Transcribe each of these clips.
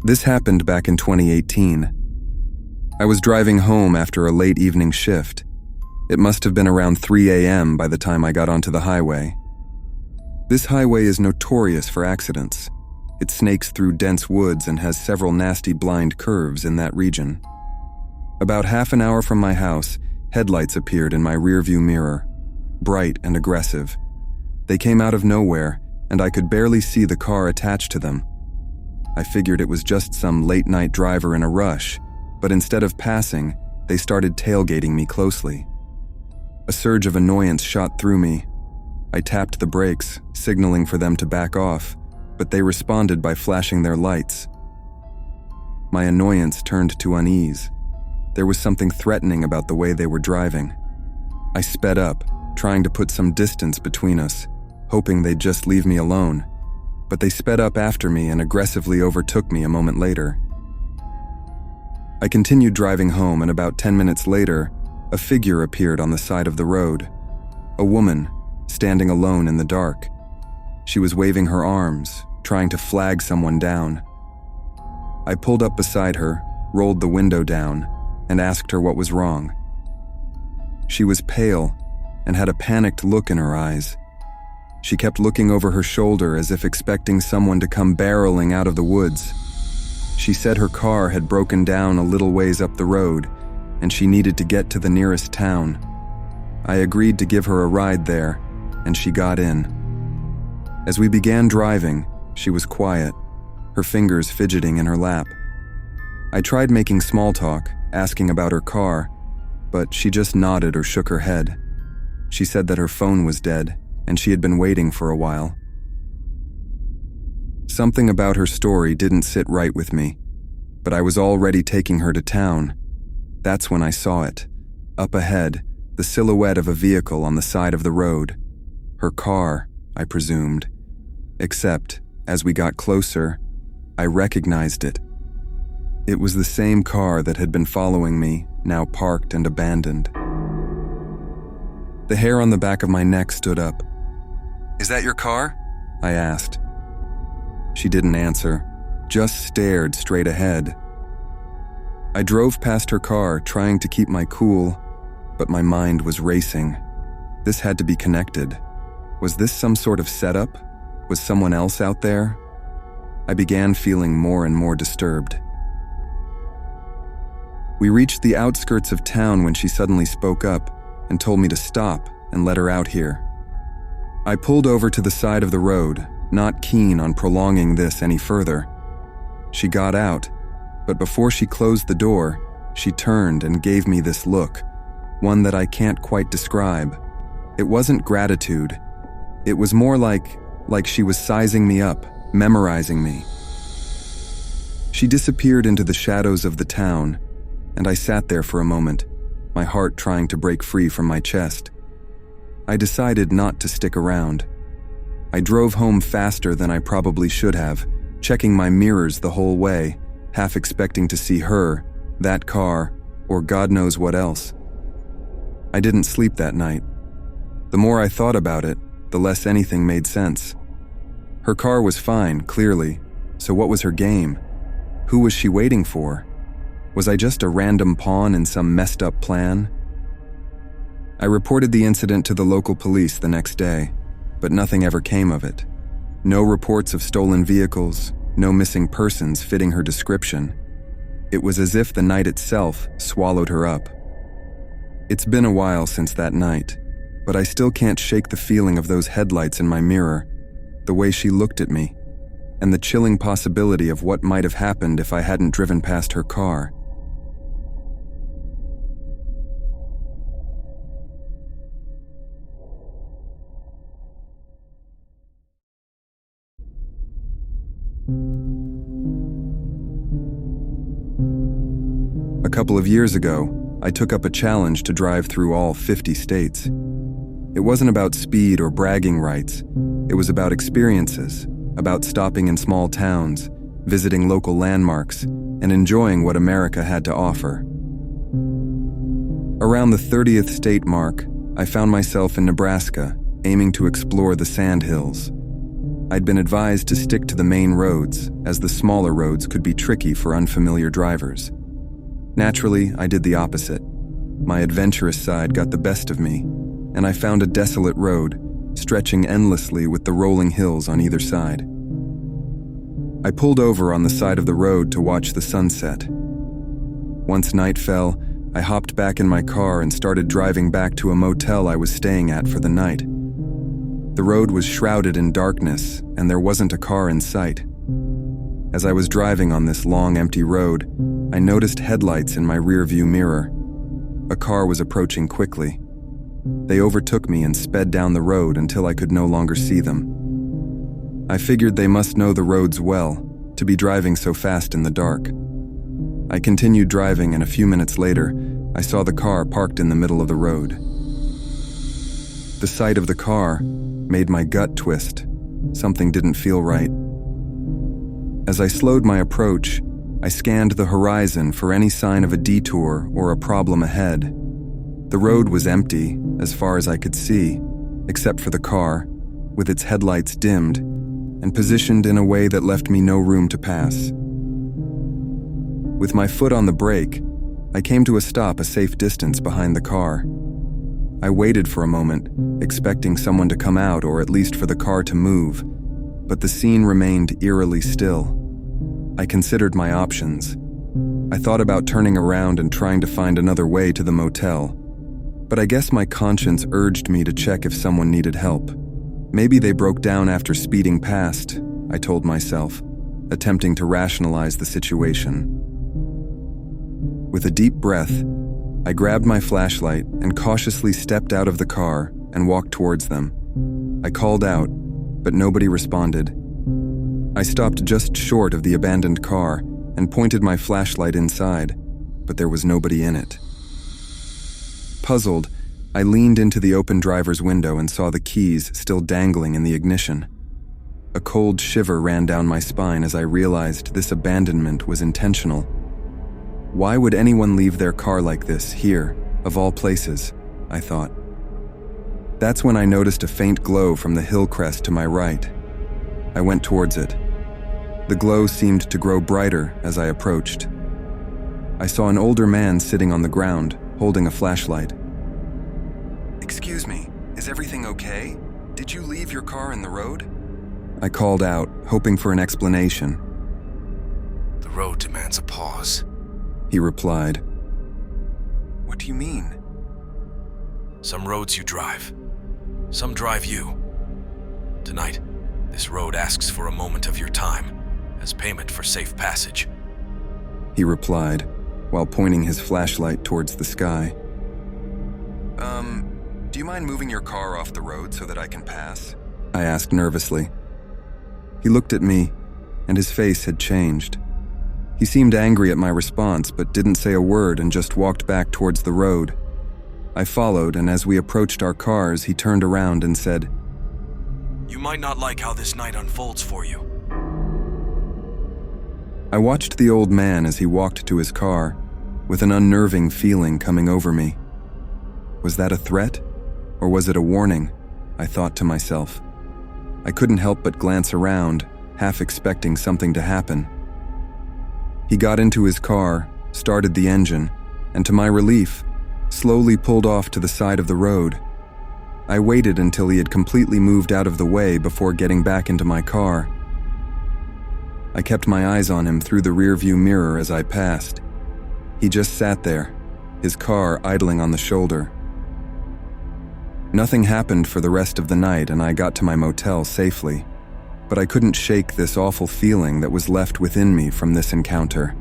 This happened back in 2018. I was driving home after a late evening shift. It must have been around 3 a.m. by the time I got onto the highway. This highway is notorious for accidents. It snakes through dense woods and has several nasty blind curves in that region. About half an hour from my house, headlights appeared in my rearview mirror, bright and aggressive. They came out of nowhere, and I could barely see the car attached to them. I figured it was just some late-night driver in a rush, but instead of passing, they started tailgating me closely. A surge of annoyance shot through me. I tapped the brakes, signaling for them to back off, but they responded by flashing their lights. My annoyance turned to unease. There was something threatening about the way they were driving. I sped up, trying to put some distance between us, hoping they'd just leave me alone, but they sped up after me and aggressively overtook me a moment later. I continued driving home, and about 10 minutes later, a figure appeared on the side of the road. A woman, standing alone in the dark. She was waving her arms, trying to flag someone down. I pulled up beside her, rolled the window down, and asked her what was wrong. She was pale and had a panicked look in her eyes. She kept looking over her shoulder as if expecting someone to come barreling out of the woods. She said her car had broken down a little ways up the road, and she needed to get to the nearest town. I agreed to give her a ride there, and she got in. As we began driving, she was quiet, her fingers fidgeting in her lap. I tried making small talk, asking about her car, but she just nodded or shook her head. She said that her phone was dead, and she had been waiting for a while. Something about her story didn't sit right with me, but I was already taking her to town. That's when I saw it. Up ahead, the silhouette of a vehicle on the side of the road. Her car, I presumed. Except, as we got closer, I recognized it. It was the same car that had been following me, now parked and abandoned. The hair on the back of my neck stood up. "Is that your car?" I asked. She didn't answer, just stared straight ahead. I drove past her car, trying to keep my cool, but my mind was racing. This had to be connected. Was this some sort of setup? Was someone else out there? I began feeling more and more disturbed. We reached the outskirts of town when she suddenly spoke up and told me to stop and let her out here. I pulled over to the side of the road, not keen on prolonging this any further. She got out, but before she closed the door, she turned and gave me this look, one that I can't quite describe. It wasn't gratitude. It was more like she was sizing me up, memorizing me. She disappeared into the shadows of the town, and I sat there for a moment, my heart trying to break free from my chest. I decided not to stick around. I drove home faster than I probably should have, checking my mirrors the whole way, half expecting to see her, that car, or God knows what else. I didn't sleep that night. The more I thought about it, the less anything made sense. Her car was fine, clearly, so what was her game? Who was she waiting for? Was I just a random pawn in some messed up plan? I reported the incident to the local police the next day, but nothing ever came of it. No reports of stolen vehicles, no missing persons fitting her description. It was as if the night itself swallowed her up. It's been a while since that night, but I still can't shake the feeling of those headlights in my mirror, the way she looked at me, and the chilling possibility of what might have happened if I hadn't driven past her car. A couple of years ago, I took up a challenge to drive through all 50 states. It wasn't about speed or bragging rights. It was about experiences, about stopping in small towns, visiting local landmarks, and enjoying what America had to offer. Around the 30th state mark, I found myself in Nebraska, aiming to explore the Sandhills. I'd been advised to stick to the main roads, as the smaller roads could be tricky for unfamiliar drivers. Naturally, I did the opposite. My adventurous side got the best of me, and I found a desolate road, stretching endlessly with the rolling hills on either side. I pulled over on the side of the road to watch the sunset. Once night fell, I hopped back in my car and started driving back to a motel I was staying at for the night. The road was shrouded in darkness, and there wasn't a car in sight. As I was driving on this long, empty road, I noticed headlights in my rearview mirror. A car was approaching quickly. They overtook me and sped down the road until I could no longer see them. I figured they must know the roads well, to be driving so fast in the dark. I continued driving, and a few minutes later, I saw the car parked in the middle of the road. The sight of the car made my gut twist. Something didn't feel right. As I slowed my approach, I scanned the horizon for any sign of a detour or a problem ahead. The road was empty, as far as I could see, except for the car, with its headlights dimmed and positioned in a way that left me no room to pass. With my foot on the brake, I came to a stop a safe distance behind the car. I waited for a moment, expecting someone to come out or at least for the car to move, but the scene remained eerily still. I considered my options. I thought about turning around and trying to find another way to the motel, but I guess my conscience urged me to check if someone needed help. Maybe they broke down after speeding past, I told myself, attempting to rationalize the situation. With a deep breath, I grabbed my flashlight and cautiously stepped out of the car and walked towards them. I called out, but nobody responded. I stopped just short of the abandoned car and pointed my flashlight inside, but there was nobody in it. Puzzled, I leaned into the open driver's window and saw the keys still dangling in the ignition. A cold shiver ran down my spine as I realized this abandonment was intentional. Why would anyone leave their car like this here, of all places? I thought. That's when I noticed a faint glow from the hill crest to my right. I went towards it. The glow seemed to grow brighter as I approached. I saw an older man sitting on the ground, holding a flashlight. "Excuse me, is everything okay? Did you leave your car in the road?" I called out, hoping for an explanation. "The road demands a pause," he replied. "What do you mean?" "Some roads you drive. Some drive you. Tonight, this road asks for a moment of your time as payment for safe passage," he replied, while pointing his flashlight towards the sky. Do you mind moving your car off the road so that I can pass?" I asked nervously. He looked at me, and his face had changed. He seemed angry at my response, but didn't say a word and just walked back towards the road. I followed, and as we approached our cars, he turned around and said, "You might not like how this night unfolds for you." I watched the old man as he walked to his car, with an unnerving feeling coming over me. Was that a threat, or was it a warning? I thought to myself. I couldn't help but glance around, half expecting something to happen. He got into his car, started the engine, and to my relief, slowly pulled off to the side of the road. I waited until he had completely moved out of the way before getting back into my car. I kept my eyes on him through the rearview mirror as I passed. He just sat there, his car idling on the shoulder. Nothing happened for the rest of the night, and I got to my motel safely. But I couldn't shake this awful feeling that was left within me from this encounter.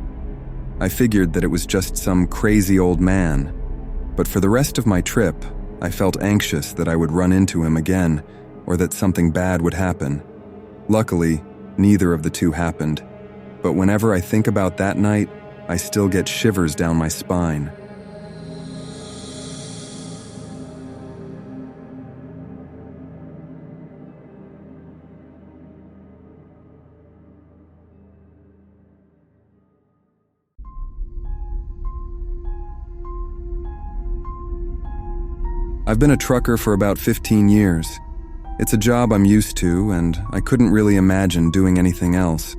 I figured that it was just some crazy old man, but for the rest of my trip, I felt anxious that I would run into him again, or that something bad would happen. Luckily, neither of the two happened, but whenever I think about that night, I still get shivers down my spine. I've been a trucker for about 15 years. It's a job I'm used to, and I couldn't really imagine doing anything else.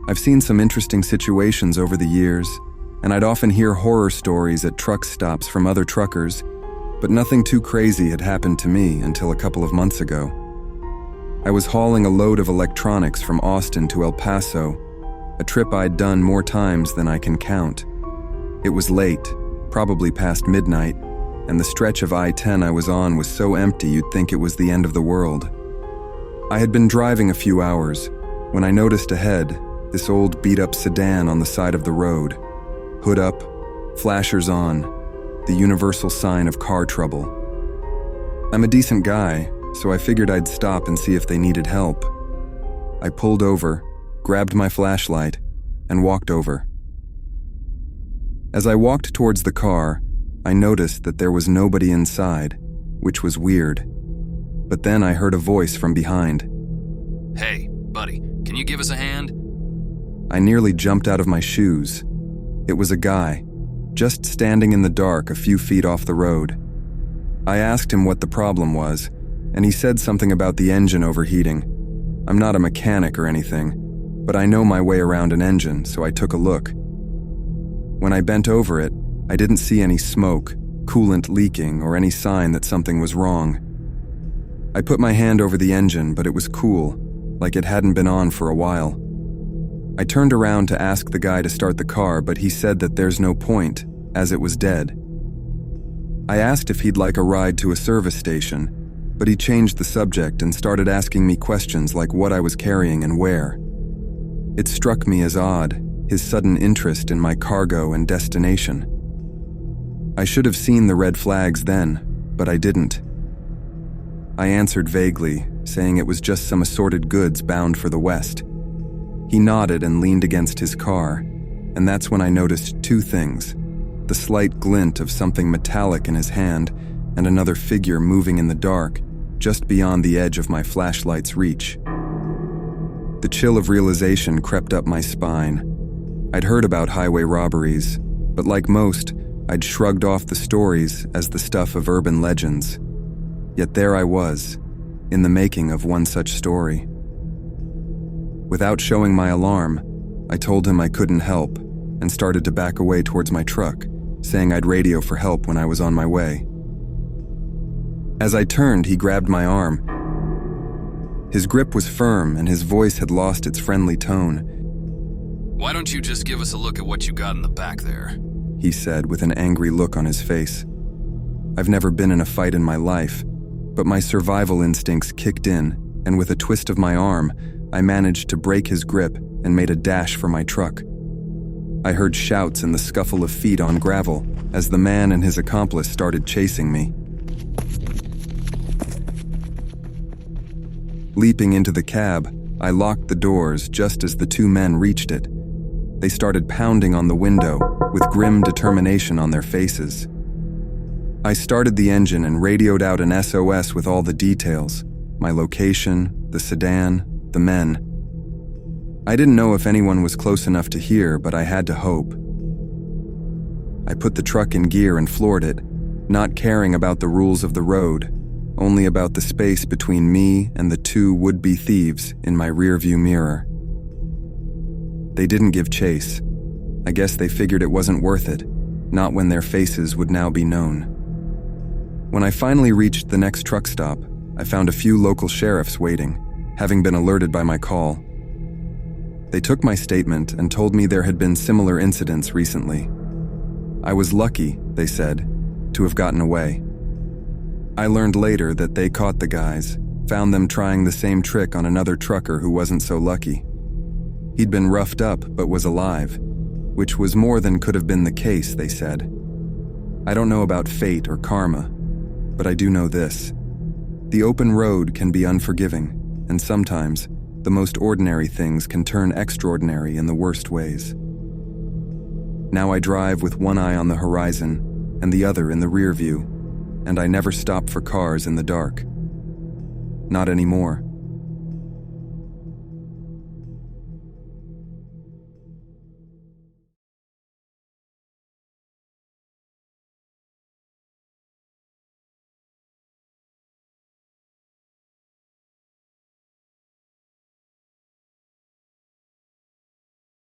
I've seen some interesting situations over the years, and I'd often hear horror stories at truck stops from other truckers, but nothing too crazy had happened to me until a couple of months ago. I was hauling a load of electronics from Austin to El Paso, a trip I'd done more times than I can count. It was late, probably past midnight, and the stretch of I-10 I was on was so empty you'd think it was the end of the world. I had been driving a few hours when I noticed ahead this old beat-up sedan on the side of the road. Hood up, flashers on, the universal sign of car trouble. I'm a decent guy, so I figured I'd stop and see if they needed help. I pulled over, grabbed my flashlight, and walked over. As I walked towards the car, I noticed that there was nobody inside, which was weird. But then I heard a voice from behind. "Hey, buddy, can you give us a hand?" I nearly jumped out of my shoes. It was a guy, just standing in the dark a few feet off the road. I asked him what the problem was, and he said something about the engine overheating. I'm not a mechanic or anything, but I know my way around an engine, so I took a look. When I bent over it, I didn't see any smoke, coolant leaking, or any sign that something was wrong. I put my hand over the engine, but it was cool, like it hadn't been on for a while. I turned around to ask the guy to start the car, but he said that there's no point, as it was dead. I asked if he'd like a ride to a service station, but he changed the subject and started asking me questions like what I was carrying and where. It struck me as odd, his sudden interest in my cargo and destination. I should have seen the red flags then, but I didn't. I answered vaguely, saying it was just some assorted goods bound for the West. He nodded and leaned against his car, and that's when I noticed two things: the slight glint of something metallic in his hand and another figure moving in the dark, just beyond the edge of my flashlight's reach. The chill of realization crept up my spine. I'd heard about highway robberies, but like most, I'd shrugged off the stories as the stuff of urban legends. Yet there I was, in the making of one such story. Without showing my alarm, I told him I couldn't help and started to back away towards my truck, saying I'd radio for help when I was on my way. As I turned, he grabbed my arm. His grip was firm and his voice had lost its friendly tone. "Why don't you just give us a look at what you got in the back there?" he said with an angry look on his face. I've never been in a fight in my life, but my survival instincts kicked in, and with a twist of my arm, I managed to break his grip and made a dash for my truck. I heard shouts and the scuffle of feet on gravel as the man and his accomplice started chasing me. Leaping into the cab, I locked the doors just as the two men reached it. They started pounding on the window with grim determination on their faces. I started the engine and radioed out an SOS with all the details: my location, the sedan, the men. I didn't know if anyone was close enough to hear, but I had to hope. I put the truck in gear and floored it, not caring about the rules of the road, only about the space between me and the two would-be thieves in my rearview mirror. They didn't give chase. I guess they figured it wasn't worth it, not when their faces would now be known. When I finally reached the next truck stop, I found a few local sheriffs waiting, having been alerted by my call. They took my statement and told me there had been similar incidents recently. I was lucky, they said, to have gotten away. I learned later that they caught the guys, found them trying the same trick on another trucker who wasn't so lucky. He'd been roughed up but was alive, which was more than could have been the case, they said. I don't know about fate or karma, but I do know this. The open road can be unforgiving, and sometimes the most ordinary things can turn extraordinary in the worst ways. Now I drive with one eye on the horizon and the other in the rear view, and I never stop for cars in the dark. Not anymore.